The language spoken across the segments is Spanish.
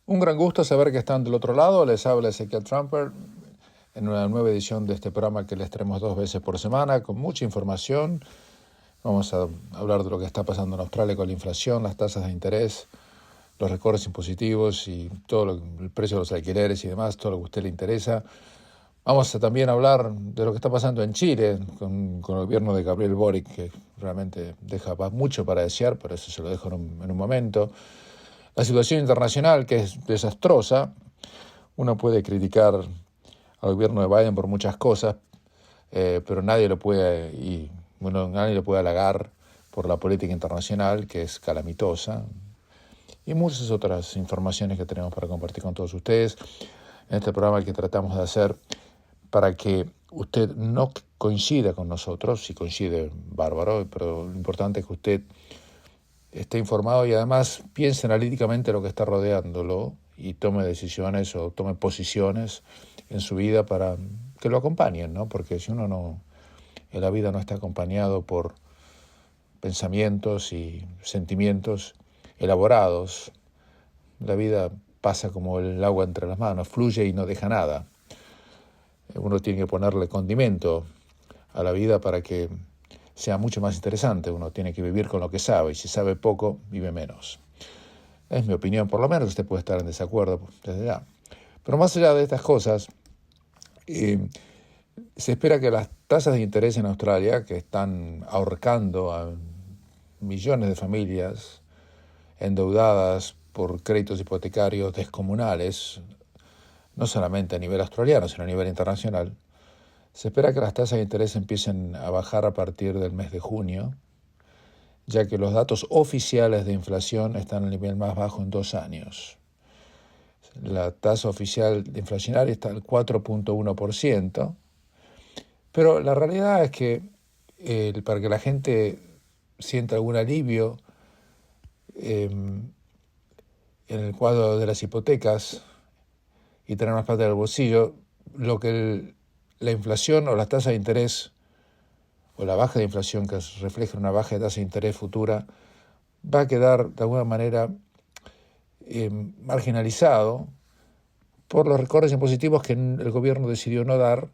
Un gran gusto saber que están del otro lado. Les habla Ezequiel Trumper en una nueva edición de este programa que les traemos 2 veces por semana con mucha información. Vamos a hablar de lo que está pasando en Australia con la inflación, las tasas de interés, los recortes impositivos y el precio de los alquileres y demás, todo lo que a usted le interesa. Vamos a también hablar de lo que está pasando en Chile con el gobierno de Gabriel Boric, que realmente deja mucho para desear, pero eso se lo dejo en un momento. La situación internacional, que es desastrosa. Uno puede criticar al gobierno de Biden por muchas cosas, pero nadie lo puede halagar por la política internacional, que es calamitosa, y muchas otras informaciones que tenemos para compartir con todos ustedes en este programa que tratamos de hacer para que usted no coincida con nosotros. Si coincide, bárbaro, pero lo importante es que usted esté informado y además piense analíticamente lo que está rodeándolo y tome decisiones o tome posiciones en su vida para que lo acompañen, ¿no? Porque si uno en la vida no está acompañado por pensamientos y sentimientos elaborados, la vida pasa como el agua entre las manos, fluye y no deja nada. Uno tiene que ponerle condimento a la vida para que sea mucho más interesante. Uno tiene que vivir con lo que sabe, y si sabe poco, vive menos. Es mi opinión, por lo menos. Usted puede estar en desacuerdo desde ya. Pero más allá de estas cosas, se espera que las tasas de interés en Australia, que están ahorcando a millones de familias endeudadas por créditos hipotecarios descomunales, no solamente a nivel australiano, sino a nivel internacional, se espera que las tasas de interés empiecen a bajar a partir del mes de junio, ya que los datos oficiales de inflación están al nivel más bajo en 2 años. La tasa oficial de inflacionaria está al 4.1%, pero la realidad es que para que la gente sienta algún alivio en el cuadro de las hipotecas y tener más plata en el bolsillo, la inflación o las tasas de interés o la baja de inflación que refleja una baja de tasa de interés futura va a quedar de alguna manera marginalizado por los recortes impositivos que el gobierno decidió no dar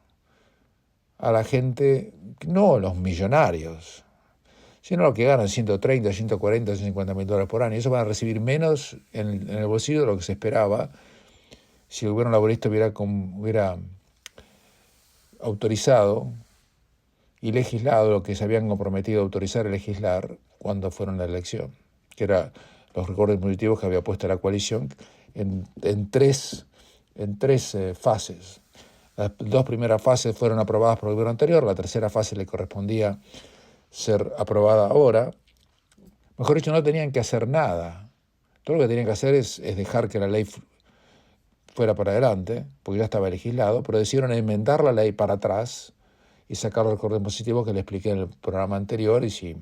a la gente, no a los millonarios, sino a los que ganan 130, 140, 150 mil dólares por año. Eso van a recibir menos en el bolsillo de lo que se esperaba si el gobierno laborista hubiera autorizado y legislado lo que se habían comprometido a autorizar y legislar cuando fueron a la elección, que era los recortes impositivos que había puesto la coalición en tres fases. Las 2 primeras fases fueron aprobadas por el gobierno anterior, la tercera fase le correspondía ser aprobada ahora. Mejor dicho, no tenían que hacer nada. Todo lo que tenían que hacer es dejar que la ley fuera para adelante, porque ya estaba legislado, pero decidieron enmendar la ley para atrás y sacar los recortes positivos que le expliqué en el programa anterior. Y si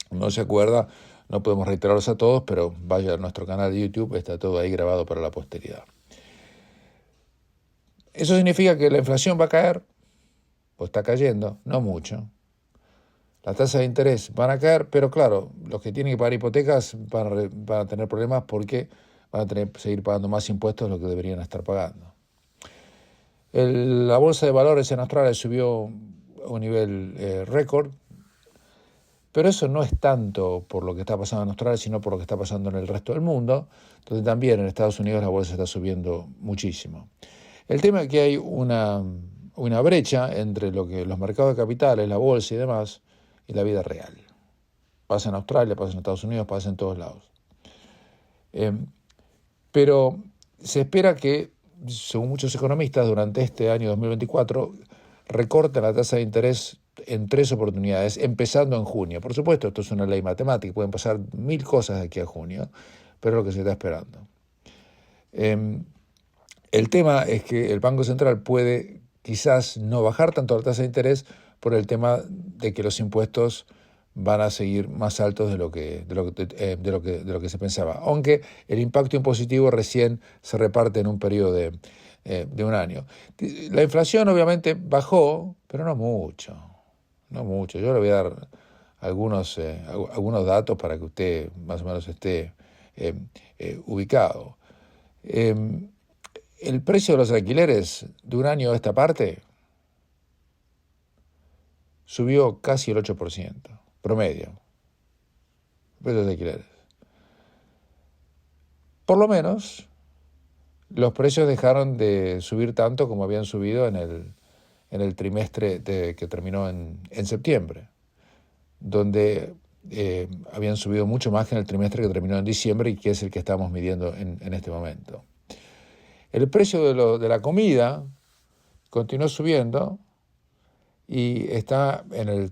no se acuerda, no podemos reiterarlos a todos, pero vaya a nuestro canal de YouTube, está todo ahí grabado para la posteridad. ¿Eso significa que la inflación va a caer? Pues está cayendo, no mucho. Las tasas de interés van a caer, pero claro, los que tienen que pagar hipotecas van a tener problemas porque van a tener que seguir pagando más impuestos de lo que deberían estar pagando. La bolsa de valores en Australia subió a un nivel récord, pero eso no es tanto por lo que está pasando en Australia, sino por lo que está pasando en el resto del mundo, donde también en Estados Unidos la bolsa está subiendo muchísimo. El tema es que hay una brecha entre lo que los mercados de capitales, la bolsa y demás, y la vida real. Pasa en Australia, pasa en Estados Unidos, pasa en todos lados. Pero se espera que, según muchos economistas, durante este año 2024 recorten la tasa de interés en 3 oportunidades, empezando en junio. Por supuesto, esto es una ley matemática, pueden pasar 1000 cosas de aquí a junio, pero es lo que se está esperando. El tema es que el Banco Central puede quizás no bajar tanto la tasa de interés por el tema de que los impuestos van a seguir más altos de lo que se pensaba, aunque el impacto impositivo recién se reparte en un periodo de un año. La inflación obviamente bajó, pero no mucho. Yo le voy a dar algunos datos para que usted más o menos esté ubicado. El precio de los alquileres de un año a esta parte subió casi el 8%, promedio, precios de alquileres. Por lo menos, los precios dejaron de subir tanto como habían subido en el trimestre que terminó en septiembre, donde habían subido mucho más que en el trimestre que terminó en diciembre y que es el que estamos midiendo en este momento. El precio de la comida continuó subiendo y está en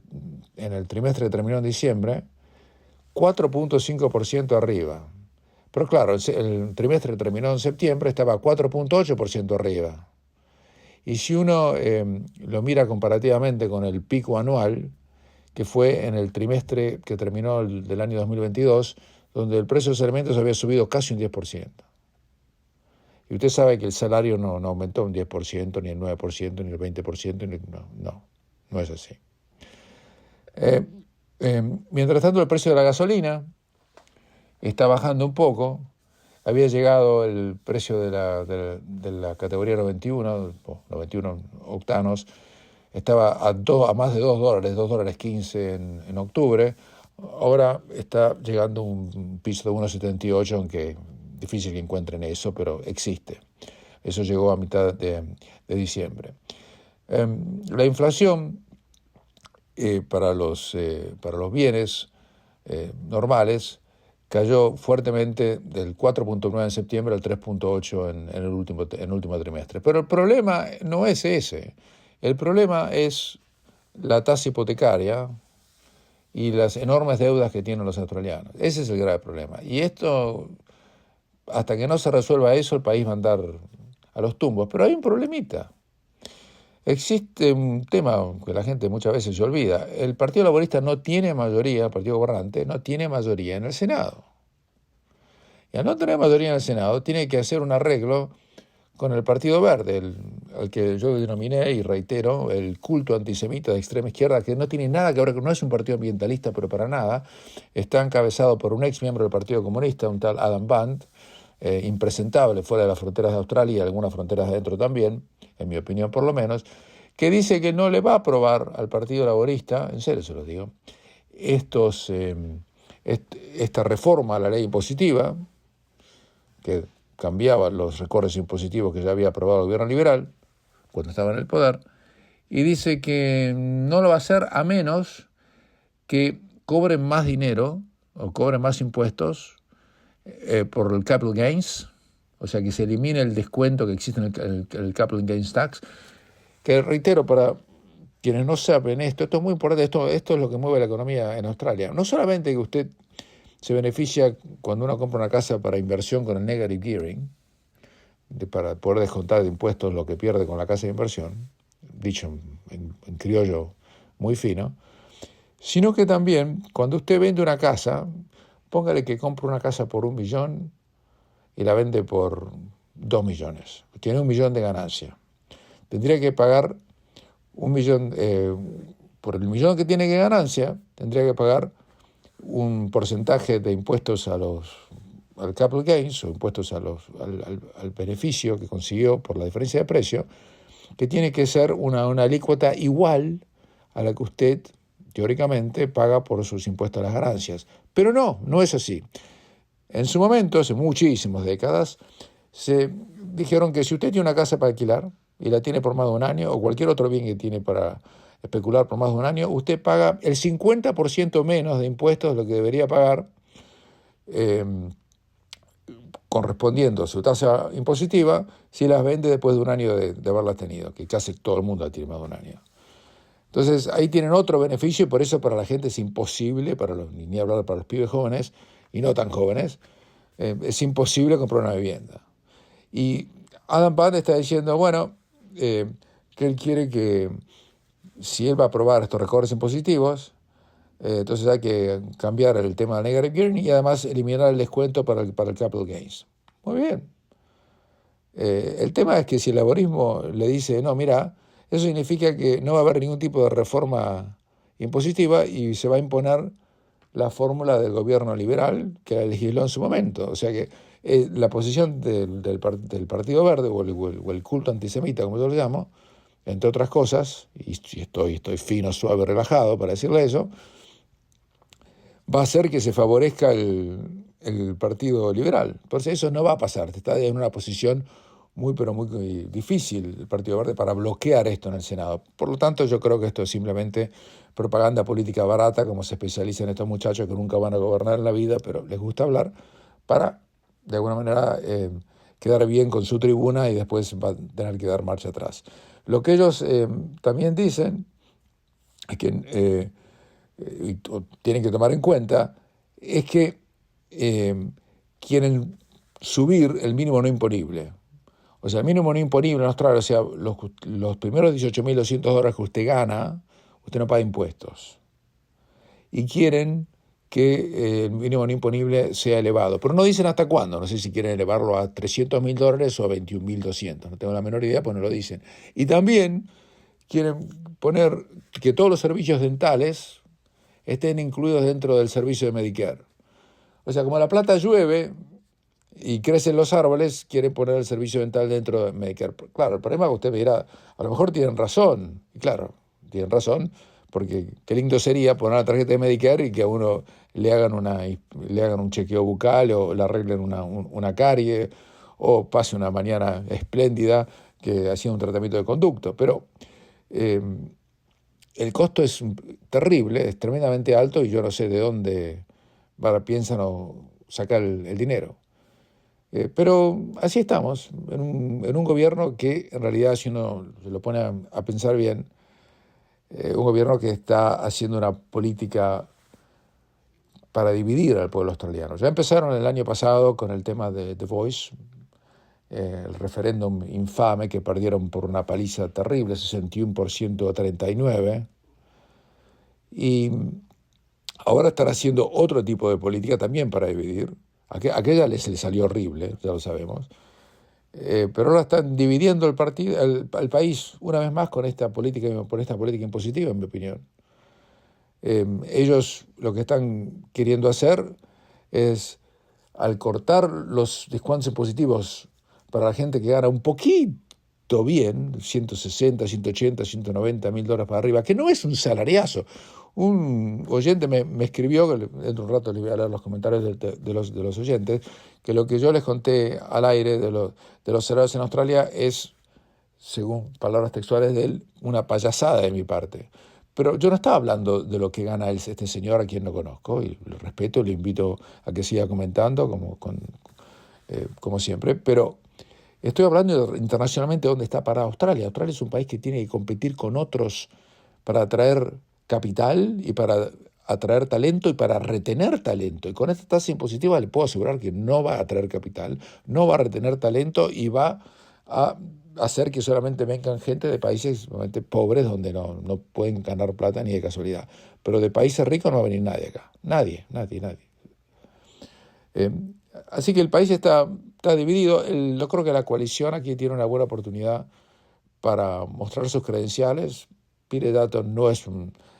el trimestre que terminó en diciembre 4.5% arriba. Pero claro, el trimestre que terminó en septiembre estaba 4.8% arriba. Y si uno lo mira comparativamente con el pico anual, que fue en el trimestre que terminó del año 2022, donde el precio de los alimentos había subido casi un 10%. Y usted sabe que el salario no aumentó un 10%, ni el 9%, ni el 20%, no es así. Mientras tanto, el precio de la gasolina está bajando un poco. Había llegado el precio de la categoría 91 octanos, estaba a más de $2, $2.15 en octubre. Ahora está llegando a un piso de 1.78, aunque difícil que encuentren eso, pero existe. Eso llegó a mitad de diciembre. La inflación para los bienes normales cayó fuertemente del 4.9 en septiembre al 3.8 en el último trimestre. Pero el problema no es ese. El problema es la tasa hipotecaria y las enormes deudas que tienen los australianos. Ese es el grave problema. Y esto, hasta que no se resuelva eso, el país va a andar a los tumbos. Pero hay un problemita. Existe un tema que la gente muchas veces se olvida. El Partido Laborista no tiene mayoría, el Partido Gobernante no tiene mayoría en el Senado. Y al no tener mayoría en el Senado, tiene que hacer un arreglo con el Partido Verde, al que yo denominé y reitero el culto antisemita de extrema izquierda, que no tiene nada que ver, no es un partido ambientalista, pero para nada. Está encabezado por un ex miembro del Partido Comunista, un tal Adam Band, impresentable fuera de las fronteras de Australia y algunas fronteras adentro también, en mi opinión por lo menos, que dice que no le va a aprobar al Partido Laborista, en serio se lo digo, esta reforma a la ley impositiva, que cambiaba los recortes impositivos que ya había aprobado el gobierno liberal cuando estaba en el poder, y dice que no lo va a hacer a menos que cobren más dinero o cobren más impuestos por el capital gains, o sea, que se elimine el descuento que existe en el capital gains tax, que reitero, para quienes no saben esto es muy importante, esto es lo que mueve la economía en Australia. No solamente que usted se beneficia cuando uno compra una casa para inversión con el negative gearing, para poder descontar de impuestos lo que pierde con la casa de inversión, dicho en criollo muy fino, sino que también cuando usted vende una casa, póngale que compra una casa por $1 millón y la vende por 2 millones. Tiene $1 millón de ganancia. Tendría que pagar $1 millón, por el millón que tiene de ganancia, tendría que pagar un porcentaje de impuestos al capital gains o impuestos al beneficio que consiguió por la diferencia de precio, que tiene que ser una alícuota igual a la que usted teóricamente paga por sus impuestos a las ganancias. Pero no es así. En su momento, hace muchísimas décadas, se dijeron que si usted tiene una casa para alquilar y la tiene por más de un año, o cualquier otro bien que tiene para especular por más de un año, usted paga el 50% menos de impuestos de lo que debería pagar, correspondiendo a su tasa impositiva, si las vende después de un año de haberlas tenido, que casi todo el mundo la tiene más de un año. Entonces, ahí tienen otro beneficio y por eso para la gente es imposible, ni hablar para los pibes jóvenes y no tan jóvenes, es imposible comprar una vivienda. Y Adam Band está diciendo, bueno, que él quiere que si él va a aprobar estos recortes impositivos, entonces hay que cambiar el tema del negative gearing y además eliminar el descuento para el capital gains. Muy bien. El tema es que si el laborismo le dice, no, mira, eso significa que no va a haber ningún tipo de reforma impositiva y se va a imponer la fórmula del gobierno liberal que la legisló en su momento. O sea que La posición del Partido Verde o el culto antisemita, como yo lo llamo, entre otras cosas, y estoy fino, suave, relajado para decirle eso, va a hacer que se favorezca el Partido Liberal. Entonces eso no va a pasar, está en una posición muy, pero muy difícil el Partido Verde para bloquear esto en el Senado. Por lo tanto, yo creo que esto es simplemente propaganda política barata, como se especializan estos muchachos que nunca van a gobernar en la vida, pero les gusta hablar, para, de alguna manera, quedar bien con su tribuna y después va a tener que dar marcha atrás. Lo que ellos también dicen es que tienen que tomar en cuenta es que quieren subir el mínimo no imponible. O sea, el mínimo no imponible en Australia, o sea, los primeros $18.200 que usted gana, usted no paga impuestos. Y quieren que el mínimo no imponible sea elevado. Pero no dicen hasta cuándo. No sé si quieren elevarlo a $300.000 o a 21.200. No tengo la menor idea, pues no lo dicen. Y también quieren poner que todos los servicios dentales estén incluidos dentro del servicio de Medicare. O sea, como la plata llueve y crecen los árboles, quieren poner el servicio dental dentro de Medicare. Claro, el problema es que usted me dirá, a lo mejor tienen razón. Y claro, tienen razón, porque qué lindo sería poner la tarjeta de Medicare y que a uno le hagan un chequeo bucal o le arreglen una carie o pase una mañana espléndida que hacía un tratamiento de conducto. Pero el costo es terrible, es tremendamente alto y yo no sé de dónde piensan sacar el dinero. Pero así estamos, en un gobierno que en realidad, si uno se lo pone a pensar bien, un gobierno que está haciendo una política para dividir al pueblo australiano. Ya empezaron el año pasado con el tema de The Voice, el referéndum infame que perdieron por una paliza terrible, 61% a 39%, y ahora están haciendo otro tipo de política también para dividir. Aquella les salió horrible, ya lo sabemos, pero ahora están dividiendo el país una vez más por esta política impositiva, en mi opinión. Ellos lo que están queriendo hacer es, al cortar los descuentos impositivos para la gente que gana un poquito bien, 160, 180, 190 mil dólares para arriba, que no es un salariazo. Un oyente me escribió, que dentro de un rato les voy a leer los comentarios de los oyentes, que lo que yo les conté al aire de los salarios en Australia es, según palabras textuales de él, una payasada de mi parte. Pero yo no estaba hablando de lo que gana este señor, a quien no conozco, y lo respeto, le invito a que siga comentando, como siempre, pero estoy hablando internacionalmente de dónde está parada Australia. Australia es un país que tiene que competir con otros para atraer capital y para atraer talento y para retener talento. Y con esta tasa impositiva le puedo asegurar que no va a atraer capital, no va a retener talento y va a hacer que solamente vengan gente de países pobres donde no pueden ganar plata ni de casualidad. Pero de países ricos no va a venir nadie acá. Nadie. Así que el país está dividido. Yo creo que la coalición aquí tiene una buena oportunidad para mostrar sus credenciales. Peter Dutton no es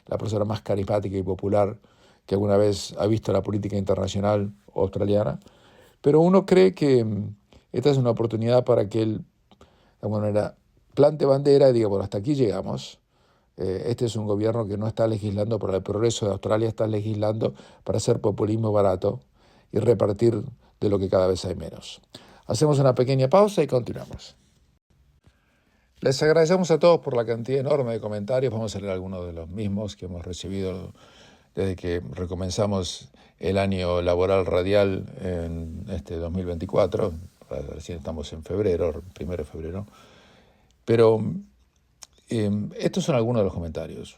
la persona más carismática y popular que alguna vez ha visto la política internacional australiana, pero uno cree que esta es una oportunidad para que él, de alguna manera, plante bandera y diga, bueno, hasta aquí llegamos. Este es un gobierno que no está legislando para el progreso de Australia, está legislando para hacer populismo barato y repartir de lo que cada vez hay menos. Hacemos una pequeña pausa y continuamos. Les agradecemos a todos por la cantidad enorme de comentarios. Vamos a leer algunos de los mismos que hemos recibido desde que recomenzamos el año laboral radial en este 2024. Recién estamos en febrero, 1 de febrero. Pero estos son algunos de los comentarios.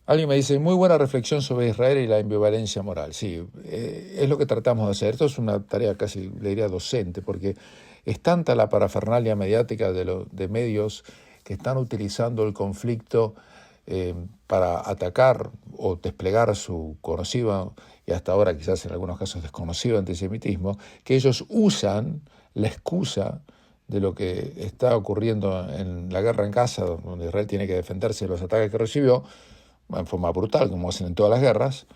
Alguien me dice, muy buena reflexión sobre Israel y la ambivalencia moral. Sí, es lo que tratamos de hacer. Esto es una tarea casi, le diría, docente, porque es tanta la parafernalia mediática de medios que están utilizando el conflicto para atacar o desplegar su conocido, y hasta ahora quizás en algunos casos desconocido antisemitismo, que ellos usan la excusa de lo que está ocurriendo en la guerra en Gaza, donde Israel tiene que defenderse de los ataques que recibió, en forma brutal, como hacen en todas las guerras,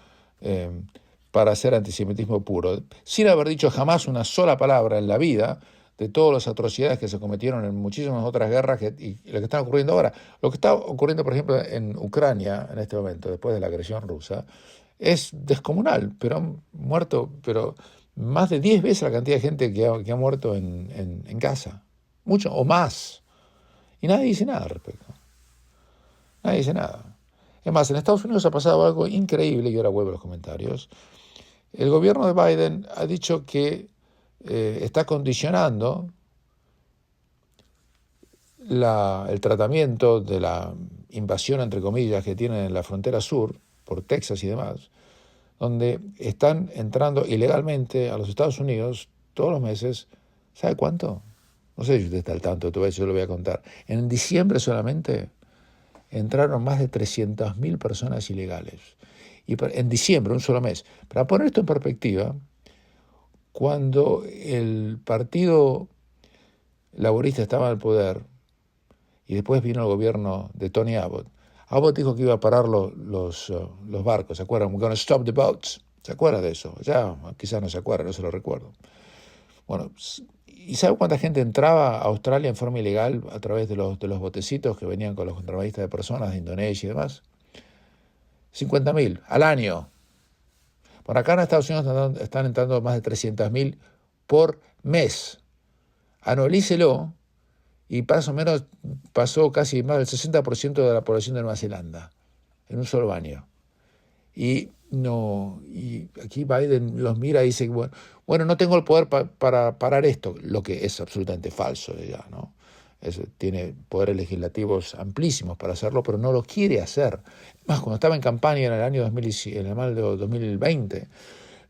para hacer antisemitismo puro, sin haber dicho jamás una sola palabra en la vida de todas las atrocidades que se cometieron en muchísimas otras guerras y lo que está ocurriendo ahora. Lo que está ocurriendo, por ejemplo, en Ucrania en este momento, después de la agresión rusa, es descomunal, pero han muerto más de 10 veces la cantidad de gente que ha muerto en Gaza, mucho o más, y nadie dice nada al respecto. Nadie dice nada. Es más, en Estados Unidos ha pasado algo increíble, y ahora vuelvo a los comentarios. El gobierno de Biden ha dicho que está condicionando el tratamiento de la invasión, entre comillas, que tienen en la frontera sur, por Texas y demás, donde están entrando ilegalmente a los Estados Unidos todos los meses. ¿Sabe cuánto? No sé si usted está al tanto, todo eso yo lo voy a contar. En diciembre solamente entraron más de 300.000 personas ilegales. Y en diciembre, un solo mes. Para poner esto en perspectiva, cuando el Partido Laborista estaba en el poder y después vino el gobierno de Tony Abbott, Abbott dijo que iba a parar los barcos, ¿se acuerdan? We're going to stop the boats. ¿Se acuerda de eso? Ya quizás no se acuerda, no se lo recuerdo. Bueno, ¿y sabe cuánta gente entraba a Australia en forma ilegal a través de los botecitos que venían con los contrabandistas de personas de Indonesia y demás? 50.000 al año. Por acá en Estados Unidos están entrando más de 300.000 por mes. Anualícelo y más o menos pasó casi más del 60% de la población de Nueva Zelanda en un solo año. Y aquí Biden los mira y dice, bueno, no tengo el poder para parar esto, lo que es absolutamente falso ya, ¿no? Tiene poderes legislativos amplísimos para hacerlo, pero no lo quiere hacer. Más, cuando estaba en campaña en el año 2020,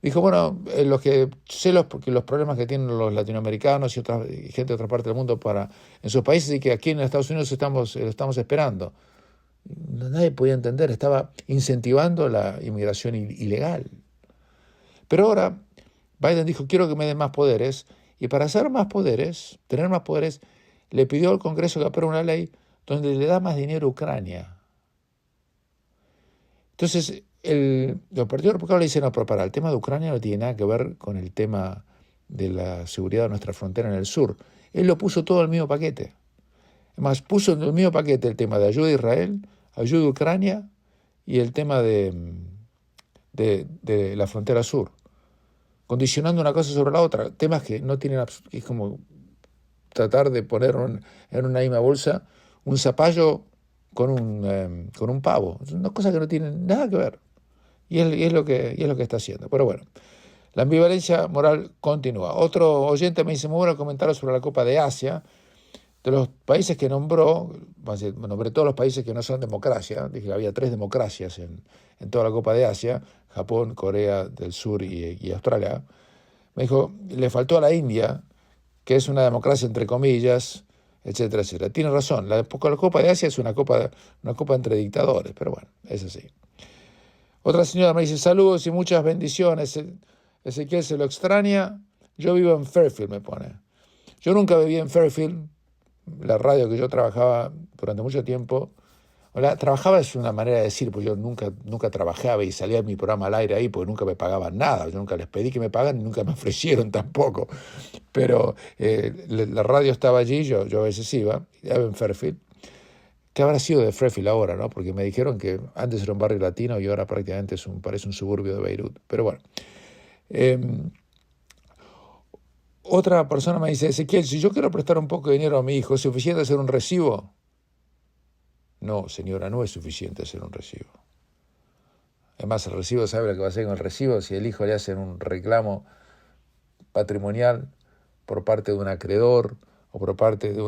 dijo, bueno, los problemas que tienen los latinoamericanos y gente de otra parte del mundo en sus países, y que aquí en Estados Unidos estamos esperando. Nadie podía entender, estaba incentivando la inmigración ilegal. Pero ahora Biden dijo, quiero que me den más poderes, y para tener más poderes, le pidió al Congreso que apruebe una ley donde le da más dinero a Ucrania. Entonces, los partidos republicanos le dicen, no, pero el tema de Ucrania no tiene nada que ver con el tema de la seguridad de nuestra frontera en el sur. Él lo puso todo en el mismo paquete. Además, puso en el mismo paquete el tema de ayuda a Israel, ayuda a Ucrania y el tema de la frontera sur, condicionando una cosa sobre la otra. Temas que no tienen, es como tratar de poner en una misma bolsa un zapallo con un pavo. Es una cosa que no tiene nada que ver. Y es lo que está haciendo. Pero bueno, la ambivalencia moral continúa. Otro oyente me dice, muy bueno comentario sobre la Copa de Asia. De los países que nombré todos los países que no son democracia. Dije que había 3 democracias en toda la Copa de Asia: Japón, Corea del Sur y Australia. Me dijo, le faltó a la India, que es una democracia entre comillas, etcétera, etcétera. Tiene razón, la Copa de Asia es una copa entre dictadores, pero bueno, es así. Otra señora me dice, saludos y muchas bendiciones. Ezequiel se lo extraña. Yo vivo en Fairfield, me pone. Yo nunca viví en Fairfield, la radio que yo trabajaba durante mucho tiempo. Trabajaba es una manera de decir, pues yo nunca trabajaba y salía mi programa al aire ahí porque nunca me pagaban nada. Yo nunca les pedí que me pagaran y nunca me ofrecieron tampoco. Pero la radio estaba allí, yo a veces iba en Fairfield. ¿Qué habrá sido de Fairfield ahora, no? Porque me dijeron que antes era un barrio latino y ahora prácticamente parece un suburbio de Beirut. Pero bueno. Otra persona me dice, Ezequiel, si yo quiero prestar un poco de dinero a mi hijo, ¿es suficiente hacer un recibo? No, señora, no es suficiente hacer un recibo. Además, el recibo, ¿sabe lo que va a hacer con el recibo? Si el hijo le hace un reclamo patrimonial por parte de un acreedor o por parte de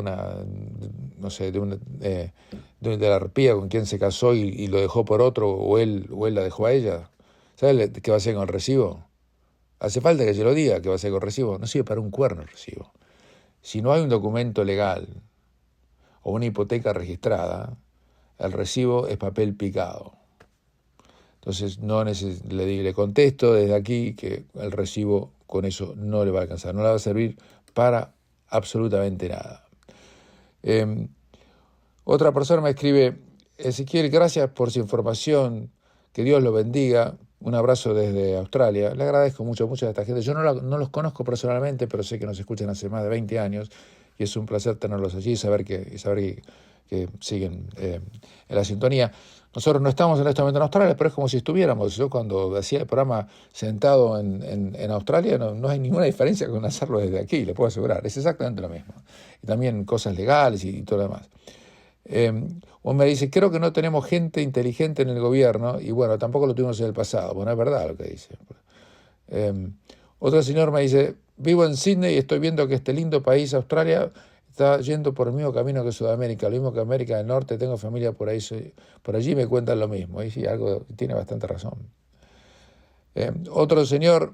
de la arpía con quien se casó y lo dejó por otro, o él la dejó a ella, ¿sabe qué va a hacer con el recibo? Hace falta que se lo diga qué va a hacer con el recibo. No sirve para un cuerno el recibo. Si no hay un documento legal o una hipoteca registrada, el recibo es papel picado. Entonces le contesto desde aquí que el recibo con eso no le va a alcanzar, no le va a servir para absolutamente nada. Otra persona me escribe, Ezequiel, gracias por su información, que Dios lo bendiga, Un abrazo desde Australia. Le agradezco mucho a esta gente. Yo no los conozco personalmente, pero sé que nos escuchan hace más de 20 años y es un placer tenerlos allí y saber que siguen en la sintonía. Nosotros no estamos en este momento en Australia, pero es como si estuviéramos. Yo cuando hacía el programa sentado en Australia no hay ninguna diferencia con hacerlo desde aquí, le puedo asegurar. Es exactamente lo mismo. Y también cosas legales y todo lo demás. Uno me dice, creo que no tenemos gente inteligente en el gobierno, y bueno, tampoco lo tuvimos en el pasado. Bueno, es verdad lo que dice. Otro señor me dice, vivo en Sydney y estoy viendo que este lindo país, Australia, está yendo por el mismo camino que Sudamérica, lo mismo que América del Norte, tengo familia por ahí, por allí me cuentan lo mismo. Y sí, algo tiene bastante razón. Otro señor,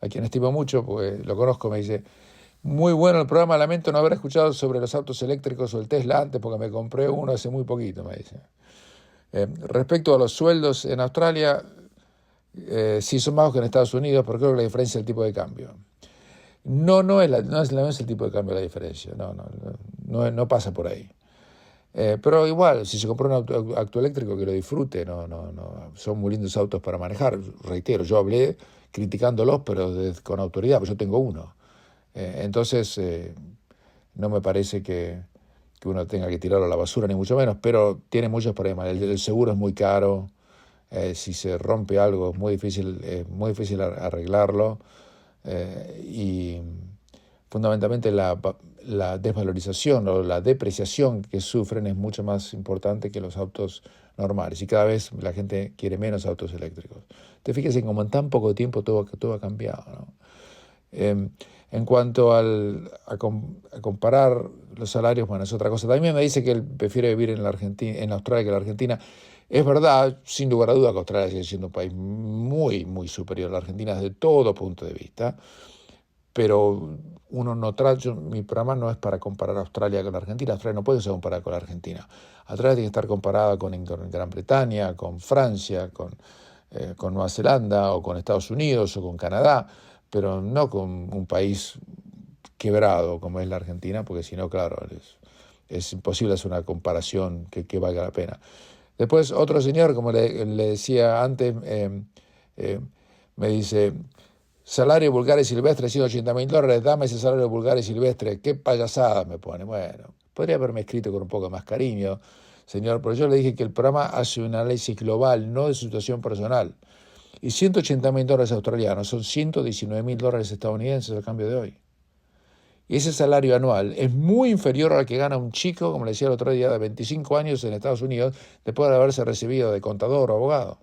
a quien estimo mucho, pues lo conozco, me dice, muy bueno el programa, lamento no haber escuchado sobre los autos eléctricos o el Tesla antes porque me compré uno hace muy poquito, me dice. Respecto a los sueldos en Australia, sí son más que en Estados Unidos, pero creo que la diferencia es el tipo de cambio. No es el tipo de cambio la diferencia, no pasa por ahí. Pero igual, si se compró un auto eléctrico, que lo disfrute, son muy lindos autos para manejar. Reitero, yo hablé criticándolos, pero con autoridad, pues yo tengo uno. Entonces, no me parece que uno tenga que tirarlo a la basura, ni mucho menos, pero tiene muchos problemas. El seguro es muy caro, si se rompe algo es muy difícil arreglarlo, y fundamentalmente la desvalorización o la depreciación que sufren es mucho más importante que los autos normales, y cada vez la gente quiere menos autos eléctricos. Te fijas en cómo en tan poco tiempo todo ha cambiado, ¿no? En cuanto a comparar los salarios, bueno, es otra cosa. También me dice que él prefiere vivir en Australia que en la Argentina. Es verdad, sin lugar a duda, que Australia sigue siendo un país muy, muy superior a la Argentina desde todo punto de vista, pero mi programa no es para comparar a Australia con la Argentina. Australia no puede ser comparada con la Argentina. Australia tiene que estar comparada con Gran Bretaña, con Francia, con Nueva Zelanda, o con Estados Unidos, o con Canadá, pero no con un país quebrado como es la Argentina, porque si no, claro, es imposible hacer una comparación que valga la pena. Después otro señor, como le decía antes, me dice, salario vulgar y silvestre, $180.000, dame ese salario vulgar y silvestre, qué payasada me pone. Bueno, podría haberme escrito con un poco más cariño, señor, pero yo le dije que el programa hace un análisis global, no de su situación personal. Y $180.000 australianos son $119.000 estadounidenses al cambio de hoy. Y ese salario anual es muy inferior al que gana un chico, como le decía el otro día, de 25 años en Estados Unidos, después de haberse recibido de contador o abogado.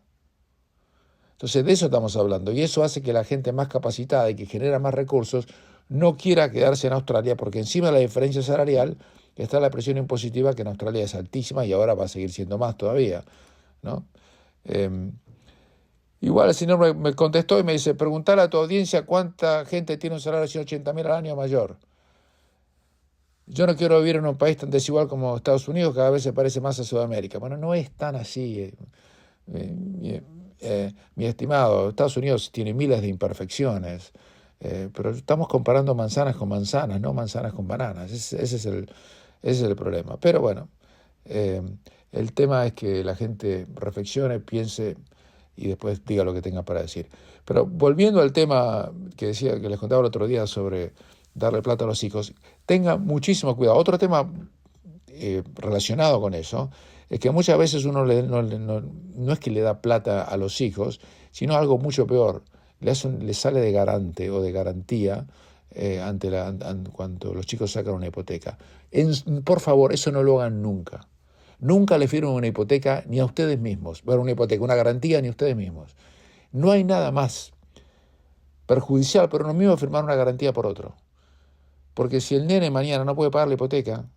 Entonces, de eso estamos hablando. Y eso hace que la gente más capacitada y que genera más recursos no quiera quedarse en Australia, porque encima de la diferencia salarial está la presión impositiva, que en Australia es altísima y ahora va a seguir siendo más todavía, ¿no? Igual el señor me contestó y me dice, preguntale a tu audiencia cuánta gente tiene un salario de 180.000 al año mayor. Yo no quiero vivir en un país tan desigual como Estados Unidos, que cada vez se parece más a Sudamérica. Bueno, no es tan así, mi estimado. Estados Unidos tiene miles de imperfecciones, pero estamos comparando manzanas con manzanas, no manzanas con bananas. Ese es el problema. Pero bueno, el tema es que la gente reflexione, piense y después diga lo que tenga para decir. Pero volviendo al tema que les contaba el otro día sobre darle plata a los hijos, tenga muchísimo cuidado. Otro tema relacionado con eso es que muchas veces uno no es que le da plata a los hijos, sino algo mucho peor. Le sale de garante o de garantía cuando los chicos sacan una hipoteca. Por favor, eso no lo hagan nunca. Nunca le firmen una hipoteca ni a ustedes mismos. Bueno, una hipoteca, una garantía ni a ustedes mismos. No hay nada más perjudicial para uno mismo firmar una garantía por otro. Porque si el nene mañana no puede pagar la hipoteca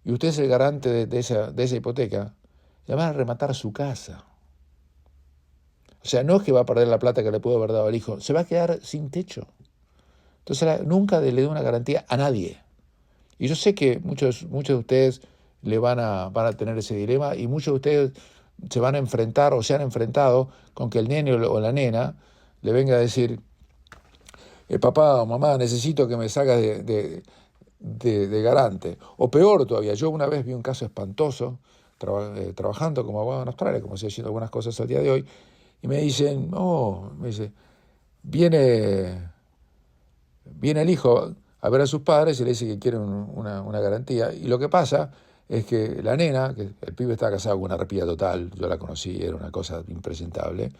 y usted es el garante de esa hipoteca, le van a rematar su casa. O sea, no es que va a perder la plata que le pudo haber dado al hijo, se va a quedar sin techo. Entonces nunca le dé una garantía a nadie. Y yo sé que muchos de ustedes van a tener ese dilema, y muchos de ustedes se van a enfrentar o se han enfrentado con que el nene o la nena le venga a decir, papá o mamá, necesito que me salgas de garante. O peor todavía, yo una vez vi un caso espantoso trabajando como abogado en Australia, como estoy haciendo algunas cosas al día de hoy, Y me dicen, viene el hijo a ver a sus padres y le dice que quiere una garantía. Y lo que pasa es que la nena, que el pibe estaba casado con una arpía total, yo la conocí, era una cosa impresentable.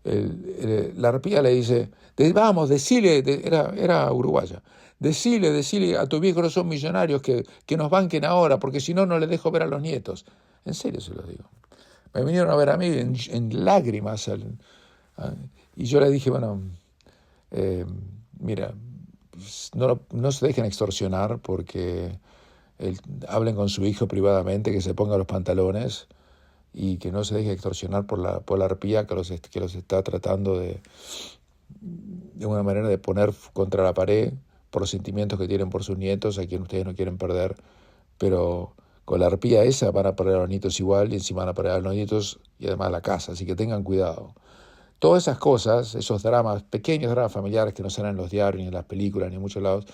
La arpía le dice, vamos, decile, era uruguaya, decile a tu viejo no son millonarios que nos banquen ahora, porque si no, no les dejo ver a los nietos. En serio se lo digo. Me vinieron a ver a mí en lágrimas. Y yo le dije, bueno, mira, no se dejen extorsionar porque hablen con su hijo privadamente, que se ponga los pantalones y que no se deje extorsionar por la arpía que los está tratando de una manera de poner contra la pared por los sentimientos que tienen por sus nietos, a quien ustedes no quieren perder, pero con la arpía esa van a perder a los nietos igual y encima van a perder a los nietos y además la casa, así que tengan cuidado. Todas esas cosas, esos dramas, pequeños dramas familiares que no salen en los diarios, ni en las películas, ni en muchos lados,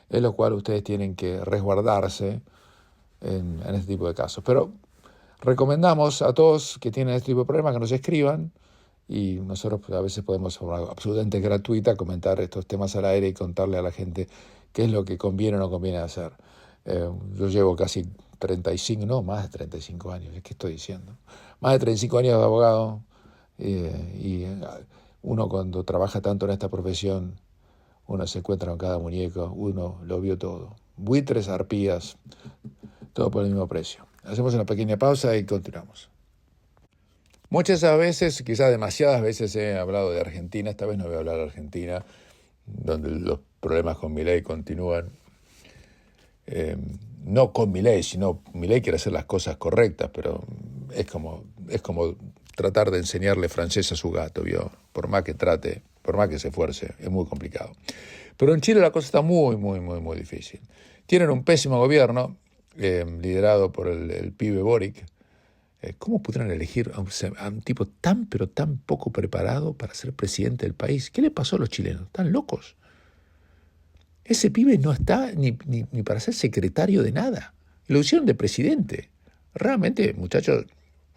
es lo cual ustedes tienen que resguardarse en este tipo de casos. Pero recomendamos a todos que tienen este tipo de problemas que nos escriban y nosotros a veces podemos, de forma absolutamente gratuita, comentar estos temas al aire y contarle a la gente qué es lo que conviene o no conviene hacer. Yo llevo casi 35, no, más de 35 años, ¿qué estoy diciendo? Más de 35 años de abogado y uno cuando trabaja tanto en esta profesión, uno se encuentra con cada muñeco, uno lo vio todo. Buitres, arpías, todo por el mismo precio. Hacemos una pequeña pausa y continuamos. Muchas veces, quizás demasiadas veces he hablado de Argentina, esta vez no voy a hablar de Argentina, donde los problemas con Milei continúan. No con Milei, sino Milei quiere hacer las cosas correctas, pero es como tratar de enseñarle francés a su gato, ¿vio? Por más que trate, por más que se esfuerce, es muy complicado. Pero en Chile la cosa está muy, muy, muy, muy difícil. Tienen un pésimo gobierno, liderado por el pibe Boric. ¿Cómo pudieron elegir a un tipo tan, pero tan poco preparado para ser presidente del país? ¿Qué le pasó a los chilenos? ¿Están locos? Ese pibe no está ni para ser secretario de nada. Lo hicieron de presidente. Realmente, muchachos,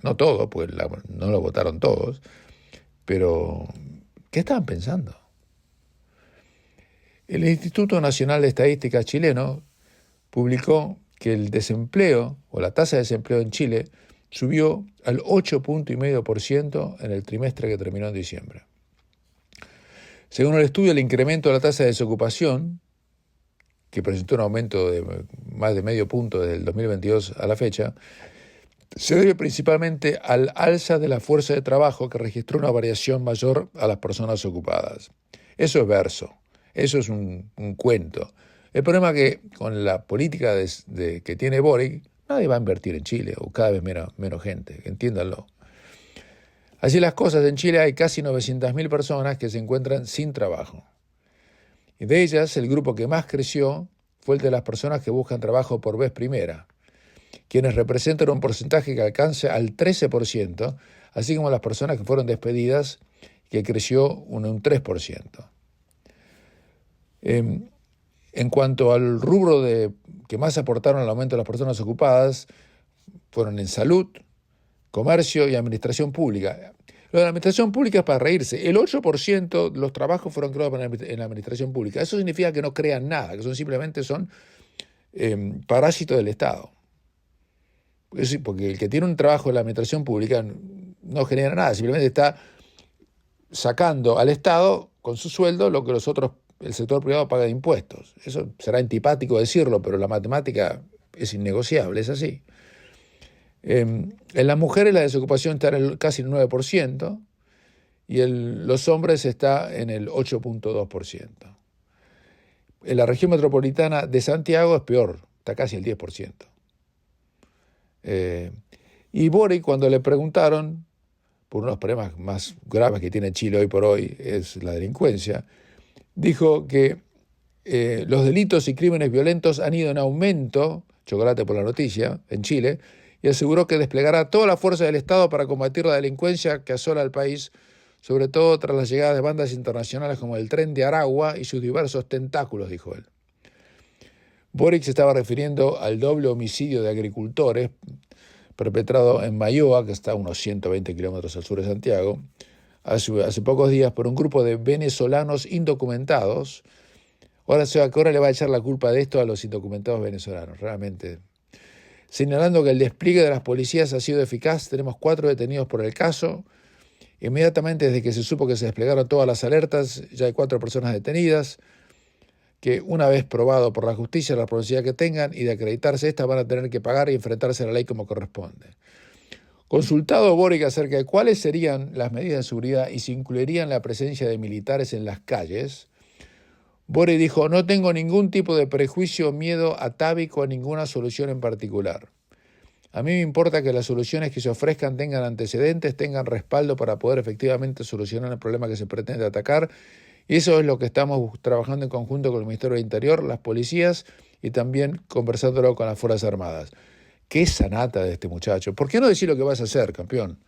no todos, pues no lo votaron todos, pero ¿qué estaban pensando? El Instituto Nacional de Estadística chileno publicó que el desempleo, o la tasa de desempleo en Chile, subió al 8,5% en el trimestre que terminó en diciembre. Según el estudio, el incremento de la tasa de desocupación, que presentó un aumento de más de medio punto desde el 2022 a la fecha, se debe principalmente al alza de la fuerza de trabajo que registró una variación mayor a las personas ocupadas. Eso es verso, eso es un cuento. El problema es que con la política que tiene Boric, nadie va a invertir en Chile, o cada vez menos gente, entiéndanlo. Así las cosas, en Chile hay casi 900.000 personas que se encuentran sin trabajo. Y de ellas, el grupo que más creció fue el de las personas que buscan trabajo por vez primera, quienes representan un porcentaje que alcanza al 13%, así como las personas que fueron despedidas, que creció un 3%. En cuanto al rubro que más aportaron al aumento de las personas ocupadas, fueron en salud, comercio y administración pública. Lo de la administración pública es para reírse. El 8% de los trabajos fueron creados en la administración pública. Eso significa que no crean nada, que simplemente son parásitos del Estado. Porque el que tiene un trabajo en la administración pública no genera nada, simplemente está sacando al Estado con su sueldo lo que el sector privado paga de impuestos. Eso será antipático decirlo, pero la matemática es innegociable, es así. En las mujeres la desocupación está en casi el 9% y los hombres está en el 8,2%. En la región metropolitana de Santiago es peor, está casi el 10%. Y Boric, cuando le preguntaron, por uno de los problemas más graves que tiene Chile hoy por hoy es la delincuencia, dijo que los delitos y crímenes violentos han ido en aumento, chocolate por la noticia, en Chile, y aseguró que desplegará toda la fuerza del Estado para combatir la delincuencia que asola al país, sobre todo tras la llegada de bandas internacionales como el Tren de Aragua y sus diversos tentáculos, dijo él. Boric se estaba refiriendo al doble homicidio de agricultores perpetrado en Mayoa, que está a unos 120 kilómetros al sur de Santiago, hace pocos días por un grupo de venezolanos indocumentados. Ahora le va a echar la culpa de esto a los indocumentados venezolanos, realmente. Señalando que el despliegue de las policías ha sido eficaz, tenemos 4 detenidos por el caso. Inmediatamente desde que se supo que se desplegaron todas las alertas, ya hay 4 personas detenidas, que una vez probado por la justicia la probabilidad que tengan y de acreditarse estas van a tener que pagar y enfrentarse a la ley como corresponde. Consultado Boric acerca de cuáles serían las medidas de seguridad y si incluirían la presencia de militares en las calles, Boric dijo: no tengo ningún tipo de prejuicio o miedo atávico a ninguna solución en particular. A mí me importa que las soluciones que se ofrezcan tengan antecedentes, tengan respaldo para poder efectivamente solucionar el problema que se pretende atacar. Y eso es lo que estamos trabajando en conjunto con el Ministerio del Interior, las policías y también conversándolo con las Fuerzas Armadas. ¡Qué sanata de este muchacho! ¿Por qué no decir lo que vas a hacer, campeón?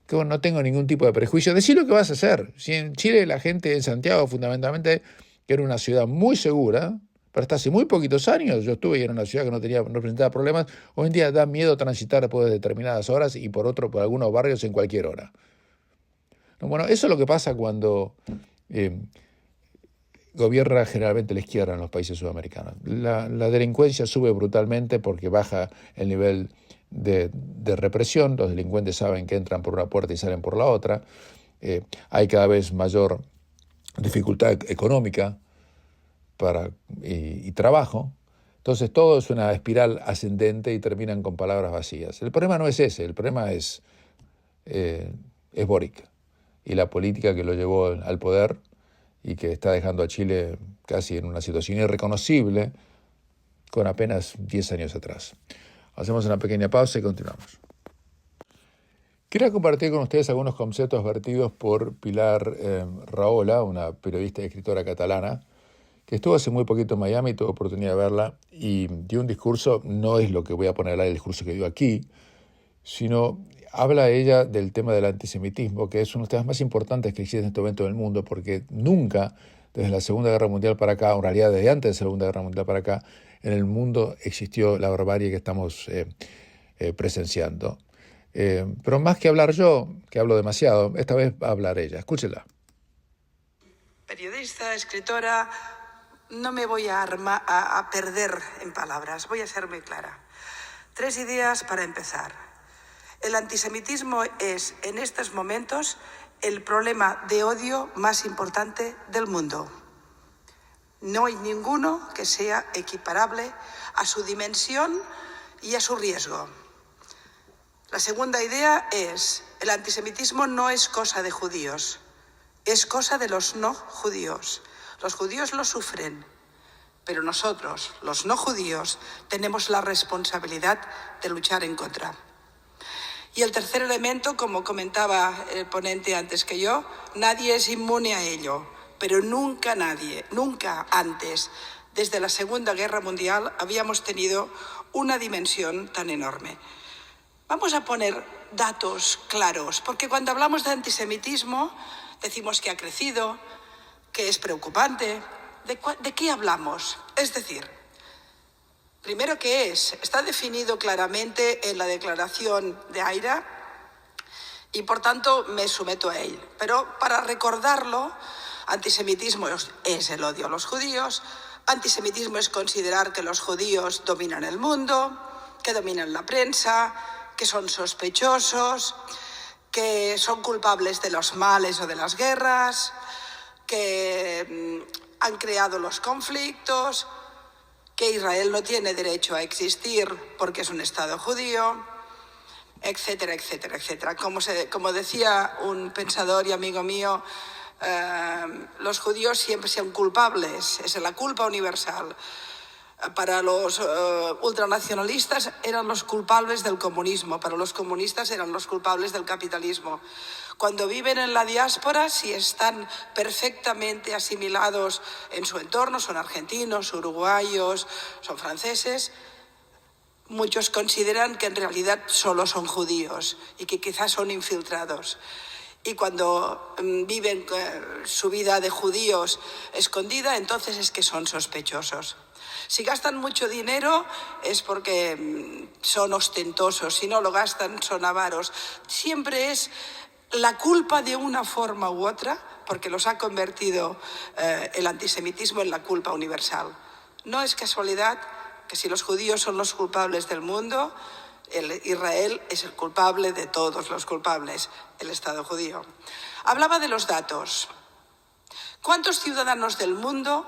Que no tengo ningún tipo de prejuicio. Decí lo que vas a hacer. Si en Chile la gente, en Santiago fundamentalmente, que era una ciudad muy segura, pero hasta hace muy poquitos años yo estuve y era una ciudad que no presentaba problemas, hoy en día da miedo transitar después de determinadas horas y por algunos barrios en cualquier hora. Bueno, eso es lo que pasa cuando gobierna generalmente la izquierda en los países sudamericanos. La delincuencia sube brutalmente porque baja el nivel de represión. Los delincuentes saben que entran por una puerta y salen por la otra. Hay cada vez mayor dificultad económica y trabajo. Entonces todo es una espiral ascendente y terminan con palabras vacías. El problema no es ese, el problema es Boric y la política que lo llevó al poder y que está dejando a Chile casi en una situación irreconocible con apenas 10 años atrás. Hacemos una pequeña pausa y continuamos. Quería compartir con ustedes algunos conceptos vertidos por Pilar Rahola, una periodista y escritora catalana, que estuvo hace muy poquito en Miami, tuve oportunidad de verla, y dio un discurso, no es lo que voy a poner al aire, el discurso que dio aquí, sino habla ella del tema del antisemitismo, que es uno de los temas más importantes que existe en este momento en el mundo, porque nunca, desde la Segunda Guerra Mundial para acá, o en realidad desde antes de la Segunda Guerra Mundial para acá, en el mundo existió la barbarie que estamos presenciando. Pero más que hablar yo, que hablo demasiado, esta vez va a hablar ella. Escúchela. Periodista, escritora, no me voy a perder en palabras, voy a ser muy clara. 3 ideas para empezar. El antisemitismo es, en estos momentos, el problema de odio más importante del mundo. No hay ninguno que sea equiparable a su dimensión y a su riesgo. La segunda idea es: el antisemitismo no es cosa de judíos, es cosa de los no judíos. Los judíos lo sufren, pero nosotros, los no judíos, tenemos la responsabilidad de luchar en contra. Y el tercer elemento, como comentaba el ponente antes que yo, nadie es inmune a ello, pero nunca nadie, nunca antes, desde la Segunda Guerra Mundial, habíamos tenido una dimensión tan enorme. Vamos a poner datos claros, porque cuando hablamos de antisemitismo decimos que ha crecido, que es preocupante. ¿De qué hablamos? Es decir, primero, ¿qué es? Está definido claramente en la Declaración de Haia y, por tanto, me someto a él. Pero para recordarlo, antisemitismo es el odio a los judíos, antisemitismo es considerar que los judíos dominan el mundo, que dominan la prensa, que son sospechosos, que son culpables de los males o de las guerras, que han creado los conflictos, que Israel no tiene derecho a existir porque es un Estado judío, etcétera, etcétera, etcétera. Como decía un pensador y amigo mío, los judíos siempre son culpables, es la culpa universal. Para los ultranacionalistas eran los culpables del comunismo, para los comunistas eran los culpables del capitalismo. Cuando viven en la diáspora, si están perfectamente asimilados en su entorno, son argentinos, uruguayos, son franceses, muchos consideran que en realidad solo son judíos y que quizás son infiltrados. Y cuando viven su vida de judíos escondida, entonces es que son sospechosos. Si gastan mucho dinero es porque son ostentosos, si no lo gastan son avaros. Siempre es la culpa de una forma u otra, porque los ha convertido el antisemitismo en la culpa universal. No es casualidad que si los judíos son los culpables del mundo, Israel es el culpable de todos los culpables, el Estado judío. Hablaba de los datos. ¿Cuántos ciudadanos del mundo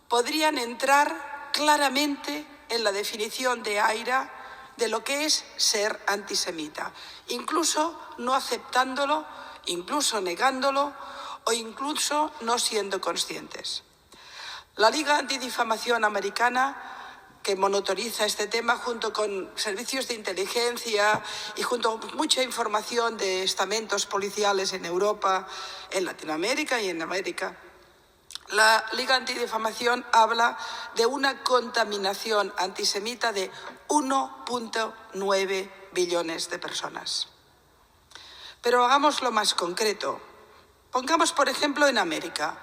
podrían entrar claramente en la definición de AIRA de lo que es ser antisemita, incluso no aceptándolo, incluso negándolo o incluso no siendo conscientes? La Liga Antidifamación Americana, que monitoriza este tema junto con servicios de inteligencia y junto con mucha información de estamentos policiales en Europa, en Latinoamérica y en América, la Liga Antidifamación habla de una contaminación antisemita de 1,9 billones de personas. Pero hagámoslo más concreto. Pongamos, por ejemplo, en América.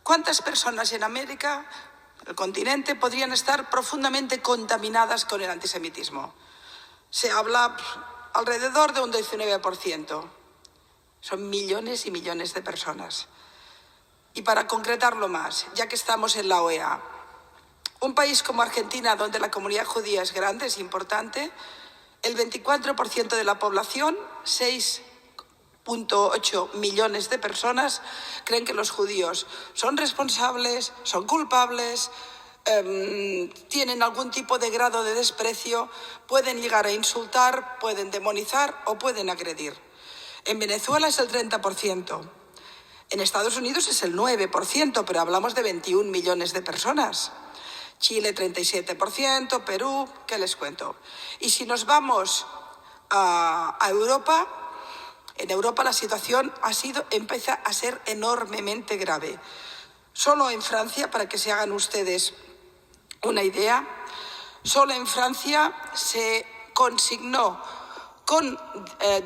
¿Cuántas personas en América, el continente, podrían estar profundamente contaminadas con el antisemitismo? Se habla alrededor de un 19%. Son millones y millones de personas. Y para concretarlo más, ya que estamos en la OEA, un país como Argentina, donde la comunidad judía es grande, es importante, el 24% de la población, 6,8 millones de personas, creen que los judíos son responsables, son culpables, tienen algún tipo de grado de desprecio, pueden llegar a insultar, pueden demonizar o pueden agredir. En Venezuela es el 30%. En Estados Unidos es el 9%, pero hablamos de 21 millones de personas. Chile 37%, Perú, ¿qué les cuento? Y si nos vamos a Europa, en Europa la situación empieza a ser enormemente grave. Solo en Francia, para que se hagan ustedes una idea, solo en Francia se consignó con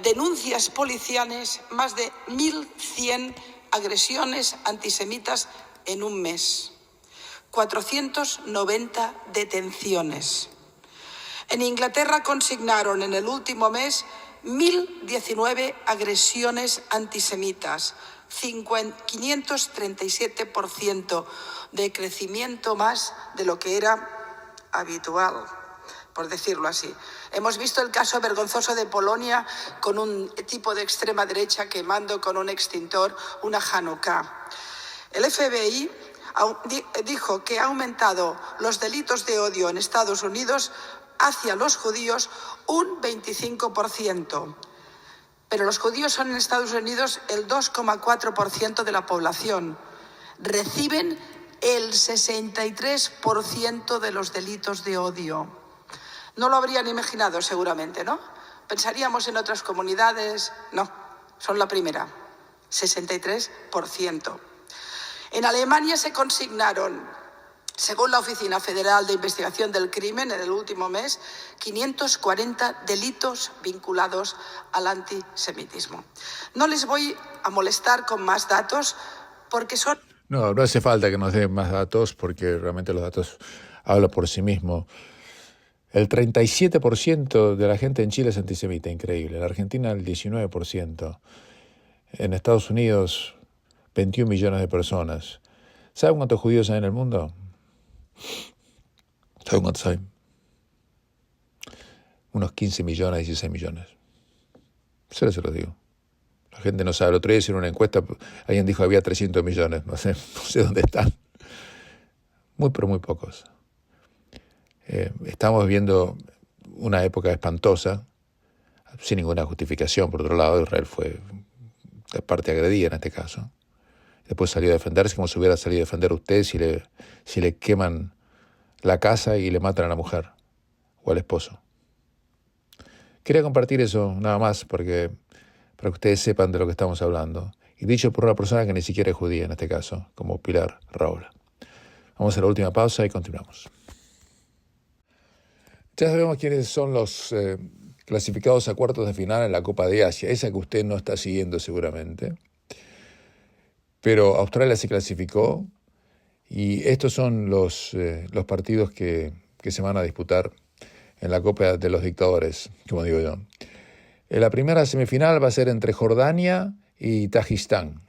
denuncias policiales más de 1.100 agresiones antisemitas en un mes, 490 detenciones. En Inglaterra consignaron en el último mes 1.019 agresiones antisemitas, 537% de crecimiento más de lo que era habitual, por decirlo así. Hemos visto el caso vergonzoso de Polonia con un tipo de extrema derecha quemando con un extintor una Hanukkah. El FBI dijo que ha aumentado los delitos de odio en Estados Unidos hacia los judíos un 25%. Pero los judíos son en Estados Unidos el 2,4% de la población. Reciben el 63% de los delitos de odio. No lo habrían imaginado seguramente, ¿no? Pensaríamos en otras comunidades. No, son la primera, 63%. En Alemania se consignaron, según la Oficina Federal de Investigación del Crimen, en el último mes, 540 delitos vinculados al antisemitismo. No les voy a molestar con más datos porque son... No hace falta que nos den más datos porque realmente los datos hablan por sí mismos. El 37% de la gente en Chile es antisemita, increíble. En Argentina el 19%. En Estados Unidos 21 millones de personas. ¿Saben cuántos judíos hay en el mundo? ¿Saben cuántos hay? Unos 15 millones, 16 millones. Se los digo. La gente no sabe. El otro día hicieron una encuesta, alguien dijo que había 300 millones. No sé dónde están. Pero muy pocos. Estamos viviendo una época espantosa, sin ninguna justificación. Por otro lado, Israel fue la parte agredida en este caso. Después salió a defenderse como si hubiera salido a defender a usted si le queman la casa y le matan a la mujer o al esposo. Quería compartir eso nada más para que ustedes sepan de lo que estamos hablando. Y dicho por una persona que ni siquiera es judía en este caso, como Pilar Raola. Vamos a la última pausa y continuamos. Ya sabemos quiénes son los clasificados a cuartos de final en la Copa de Asia, esa que usted no está siguiendo seguramente. Pero Australia se clasificó y estos son los partidos que se van a disputar en la Copa de los Dictadores, como digo yo. La primera semifinal va a ser entre Jordania y Tayikistán.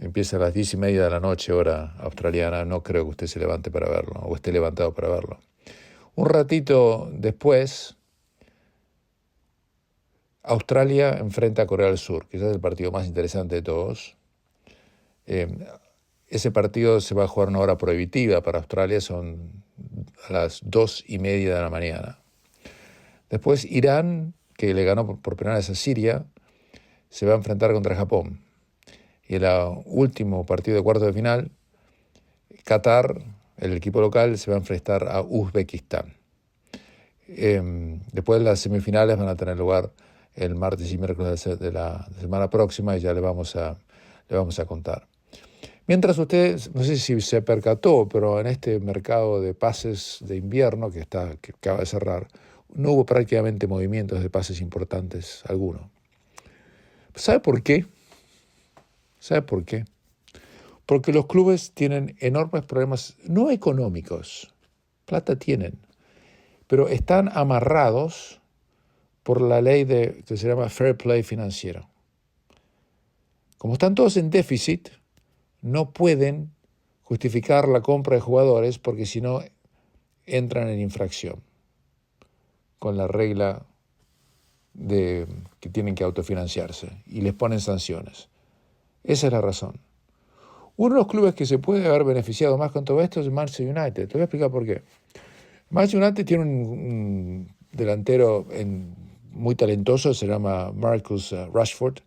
Empieza a las 10:30 de la noche, hora australiana. No creo que usted se levante para verlo, o esté levantado para verlo. Un ratito después, Australia enfrenta a Corea del Sur, quizás el partido más interesante de todos. Ese partido se va a jugar una hora prohibitiva para Australia, son a las 2:30 de la mañana. Después Irán, que le ganó por primera vez a Siria, se va a enfrentar contra Japón. Y el último partido de cuartos de final, Qatar, el equipo local, se va a enfrentar a Uzbekistán. Después las semifinales van a tener lugar el martes y miércoles de la semana próxima y ya le vamos a contar. Mientras usted, no sé si se percató, pero en este mercado de pases de invierno que acaba de cerrar, no hubo prácticamente movimientos de pases importantes alguno. ¿Sabe por qué? ¿Sabe por qué? Porque los clubes tienen enormes problemas, no económicos, plata tienen, pero están amarrados por la ley que se llama Fair Play financiero. Como están todos en déficit, no pueden justificar la compra de jugadores porque si no entran en infracción con la regla de que tienen que autofinanciarse y les ponen sanciones. Esa es la razón. Uno de los clubes que se puede haber beneficiado más con todo esto es Manchester United. Te voy a explicar por qué. Manchester United tiene un delantero muy talentoso, se llama Marcus Rashford,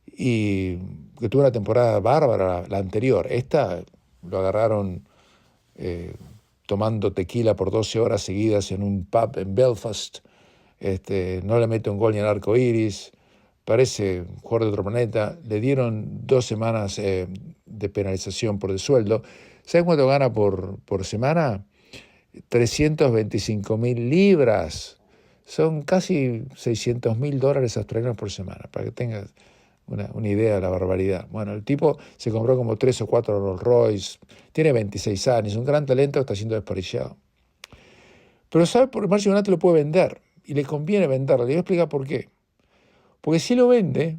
y que tuvo una temporada bárbara la anterior. Esta lo agarraron tomando tequila por 12 horas seguidas en un pub en Belfast. No le mete un gol ni al arco iris. Parece un jugador de otro planeta. Le dieron 2 semanas de penalización por el sueldo. ¿Saben cuánto gana por semana? 325.000 libras. Son casi $600.000 australianos por semana, para que tengas una idea de la barbaridad. Bueno, el tipo se compró como 3 o 4 Rolls Royce, tiene 26 años, un gran talento que está siendo desperdiciado. Pero ¿sabe por qué Manchester United lo puede vender? Y le conviene venderlo. Le voy a explicar por qué. Porque si lo vende,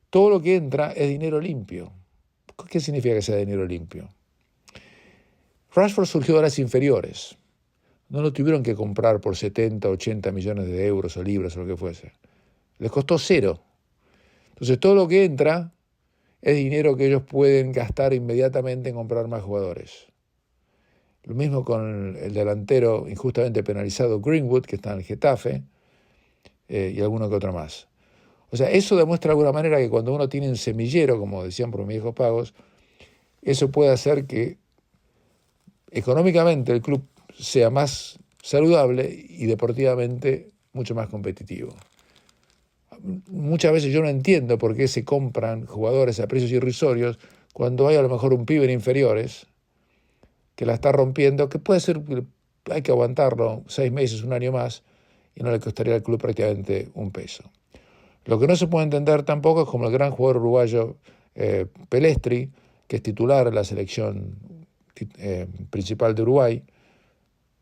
todo lo que entra es dinero limpio. ¿Qué significa que sea dinero limpio? Rashford surgió de las inferiores. No lo tuvieron que comprar por 70, 80 millones de euros o libras o lo que fuese. Les costó 0. Entonces todo lo que entra es dinero que ellos pueden gastar inmediatamente en comprar más jugadores. Lo mismo con el delantero injustamente penalizado Greenwood, que está en el Getafe, y alguno que otro más. O sea, eso demuestra de alguna manera que cuando uno tiene un semillero, como decían por mis viejos pagos, eso puede hacer que económicamente el club sea más saludable y deportivamente mucho más competitivo. Muchas veces yo no entiendo por qué se compran jugadores a precios irrisorios cuando hay a lo mejor un pibe en inferiores que la está rompiendo, que puede ser, hay que aguantarlo 6 meses, 1 año más, y no le costaría al club prácticamente un peso. Lo que no se puede entender tampoco es como el gran jugador uruguayo Pelestri, que es titular en la selección principal de Uruguay,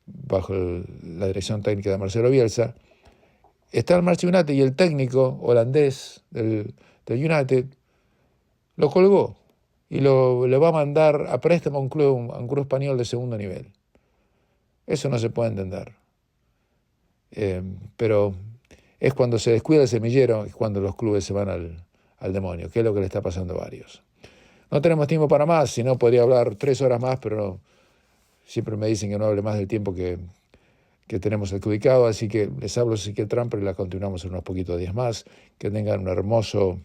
bajo la dirección técnica de Marcelo Bielsa, está el Manchester United y el técnico holandés del United lo colgó y le va a mandar a préstamo a un club español de segundo nivel. Eso no se puede entender. Pero es cuando se descuida el semillero, es cuando los clubes se van al demonio, que es lo que le está pasando a varios. No tenemos tiempo para más, si no podría hablar 3 horas más, pero no, siempre me dicen que no hable más del tiempo que tenemos adjudicado, así que les hablo Ezequiel Trumper y la continuamos en unos poquitos días más. Que tengan un hermoso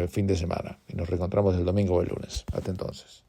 fin de semana y nos reencontramos el domingo o el lunes. Hasta entonces.